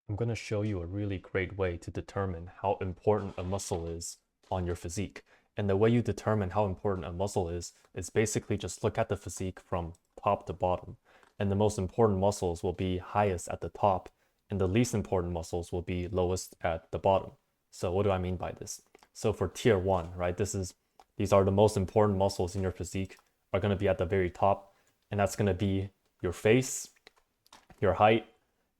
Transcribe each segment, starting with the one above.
I'm going to show you a really great way to determine how important a muscle is on your physique. And the way you determine how important a muscle is basically just look at the physique from top to bottom. And the most important muscles will be highest at the top, and the least important muscles will be lowest at the bottom. So what do I mean by this? So for tier one, right, these are the most important muscles in your physique are going to be at the very top, and that's going to be your face, your height,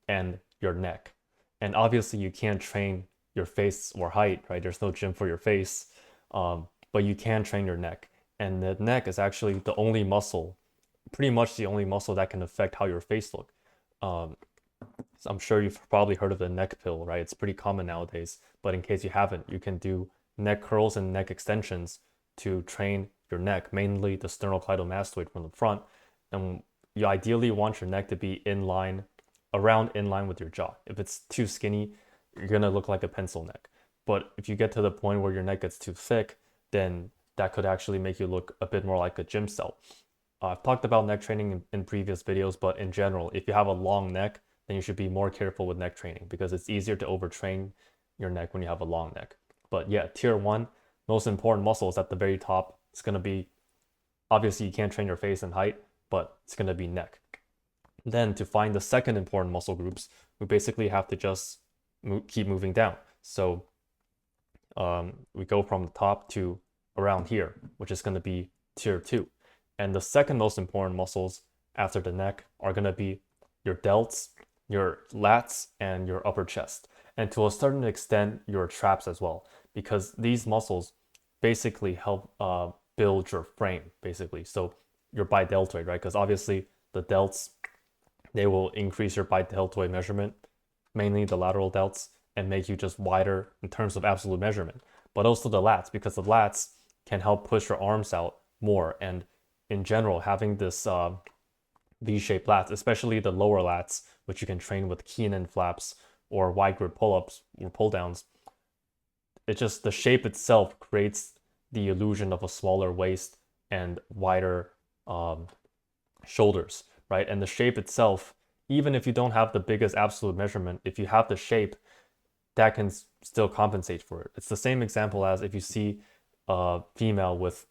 and your neck. And obviously, you can't train your face or height, right? There's no gym for your face, but you can train your neck. And the neck is actually the only muscle, pretty much the only muscle that can affect how your face look. Um, so I'm sure you've probably heard of the neck pill, right? It's pretty common nowadays. But in case you haven't, you can do neck curls and neck extensions to train your neck, mainly the sternocleidomastoid from the front. And you ideally want your neck to be around in line with your jaw. If it's too skinny, you're gonna look like a pencil neck. But if you get to the point where your neck gets too thick, then that could actually make you look a bit more like a gym cell. I've talked about neck training in previous videos, but in general, if you have a long neck, then you should be more careful with neck training because it's easier to overtrain your neck when you have a long neck. But yeah, tier one, most important muscle is at the very top. It's gonna be, obviously you can't train your face and height, but it's gonna be neck. Then to find the second important muscle groups, we basically have to just keep moving down. So we go from the top to around here, which is going to be tier two. And the second most important muscles after the neck are going to be your delts, your lats, and your upper chest. And to a certain extent, your traps as well, because these muscles basically help build your frame, basically. So your bideltoid, right? Because obviously the delts, they will increase your bideltoid measurement, mainly the lateral delts, and make you just wider in terms of absolute measurement. But also the lats, because the lats can help push your arms out more. And in general, having this V-shaped lats, especially the lower lats, which you can train with key-in flaps or wide grip pull-ups or pull-downs, it just the shape itself creates the illusion of a smaller waist and wider shoulders, right? And the shape itself, even if you don't have the biggest absolute measurement, if you have the shape, that can still compensate for it. It's the same example as if you see a female with,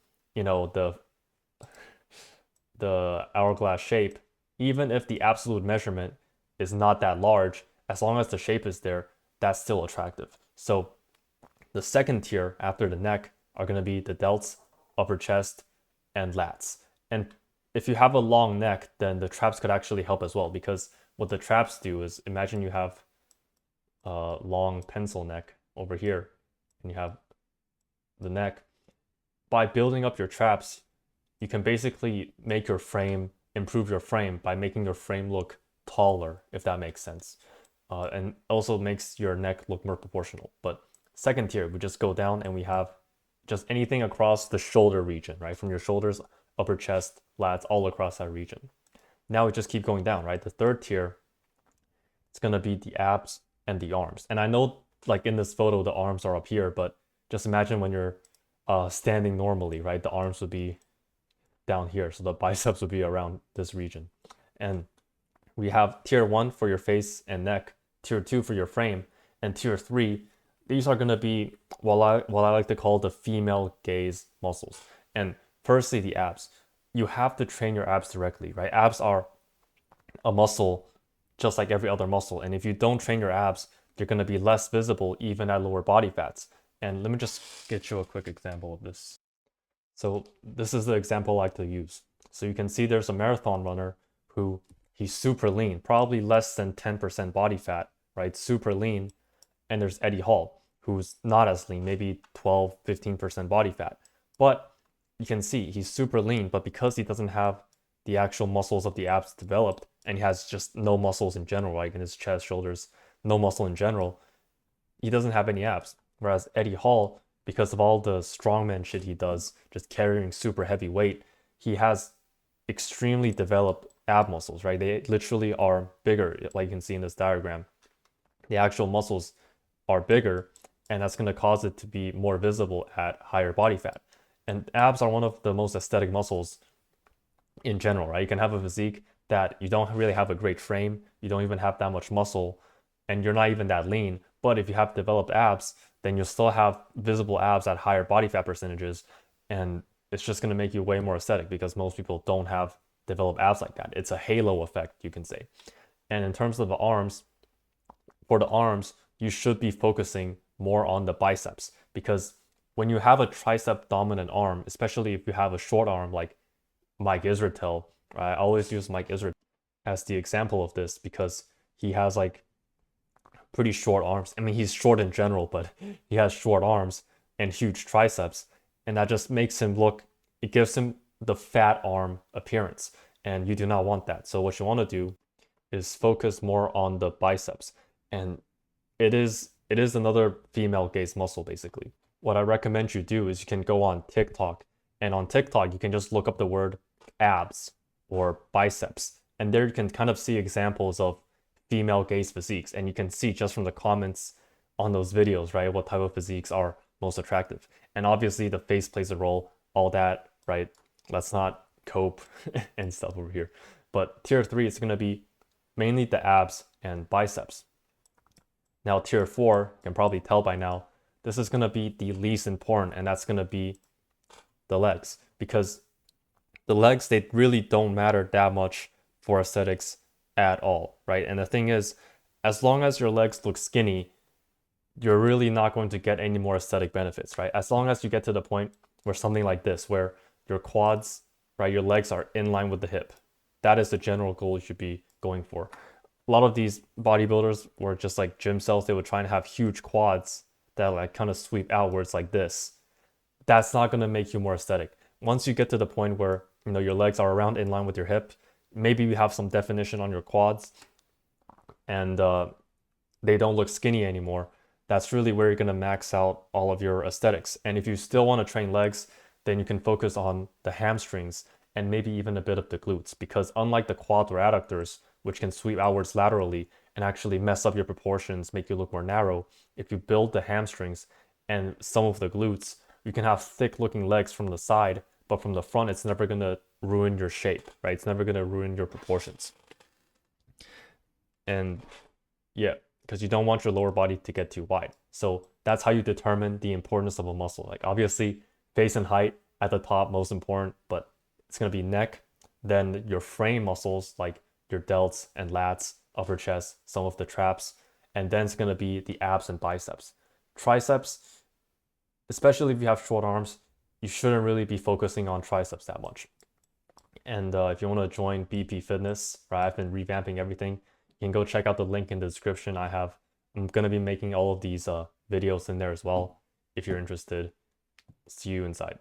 the hourglass shape, even if the absolute measurement is not that large, as long as the shape is there, that's still attractive. So the second tier after the neck are going to be the delts, upper chest, and lats. And if you have a long neck, then the traps could actually help as well, because what the traps do is, imagine you have a long pencil neck over here and you have the neck. By building up your traps, you can basically make your frame, improve your frame by making your frame look taller, if that makes sense. And also makes your neck look more proportional. But second tier, we just go down and we have just anything across the shoulder region, right? From your shoulders, upper chest, lats, all across that region. Now we just keep going down, right? The third tier, it's gonna be the abs and the arms. And I know, like in this photo, the arms are up here, but just imagine when you're standing normally, right? The arms would be down here, so the biceps would be around this region. And we have tier one for your face and neck, tier two for your frame, and tier three, these are gonna be what I like to call the female gaze muscles. And firstly, the abs. You have to train your abs directly, right? Abs are a muscle just like every other muscle. And if you don't train your abs, they're going to be less visible even at lower body fats. And let me just get you a quick example of this. So this is the example I like to use. So you can see there's a marathon runner who he's super lean, probably less than 10% body fat, right? Super lean. And there's Eddie Hall, who's not as lean, maybe 12, 15% body fat. But you can see he's super lean, but because he doesn't have the actual muscles of the abs developed, and he has just no muscles in general, like in his chest, shoulders, no muscle in general, he doesn't have any abs. Whereas Eddie Hall, because of all the strongman shit he does, just carrying super heavy weight, he has extremely developed ab muscles, right? They literally are bigger, like you can see in this diagram. The actual muscles are bigger, and that's going to cause it to be more visible at higher body fat. And abs are one of the most aesthetic muscles in general, right? You can have a physique that you don't really have a great frame, you don't even have that much muscle, and you're not even that lean. But if you have developed abs, then you'll still have visible abs at higher body fat percentages, and it's just going to make you way more aesthetic because most people don't have developed abs like that. It's a halo effect, you can say. And in terms of the arms, for the arms, you should be focusing more on the biceps because when you have a tricep dominant arm, especially if you have a short arm like Mike Israetel, right? I always use Mike Israetel as the example of this because he has like pretty short arms. I mean, he's short in general, but he has short arms and huge triceps, and that just makes him look, it gives him the fat arm appearance, and you do not want that. So what you want to do is focus more on the biceps, and it is another female gaze muscle basically. What I recommend you do is you can go on TikTok, and on TikTok you can just look up the word abs or biceps, and there you can kind of see examples of female gaze physiques, and you can see just from the comments on those videos, right, what type of physiques are most attractive. And obviously the face plays a role, all that, right? Let's not cope and stuff over here. But tier 3 is going to be mainly the abs and biceps. Now tier 4, you can probably tell by now, this is going to be the least important, and that's going to be the legs, because the legs, they really don't matter that much for aesthetics at all, right? And the thing is, as long as your legs look skinny, you're really not going to get any more aesthetic benefits, right? As long as you get to the point where something like this, where your quads, right, your legs are in line with the hip, that is the general goal you should be going for. A lot of these bodybuilders were just like gym cells. They would try and have huge quads that like kind of sweep outwards like this. That's not going to make you more aesthetic. Once you get to the point where, you know, your legs are around in line with your hip, maybe you have some definition on your quads, and they don't look skinny anymore, that's really where you're going to max out all of your aesthetics. And if you still want to train legs, then you can focus on the hamstrings and maybe even a bit of the glutes, because unlike the quads or adductors, which can sweep outwards laterally and actually mess up your proportions, make you look more narrow, if you build the hamstrings and some of the glutes, you can have thick looking legs from the side, but from the front, it's never going to ruin your shape, right? It's never going to ruin your proportions. And yeah, because you don't want your lower body to get too wide. So that's how you determine the importance of a muscle. Like obviously face and height at the top, most important, but it's going to be neck, then your frame muscles like your delts and lats, upper chest, some of the traps, and then it's going to be the abs and biceps. Triceps, especially if you have short arms, you shouldn't really be focusing on triceps that much. And if you want to join BP Fitness, right, I've been revamping everything. You can go check out the link in the description. I'm going to be making all of these videos in there as well if you're interested. See you inside.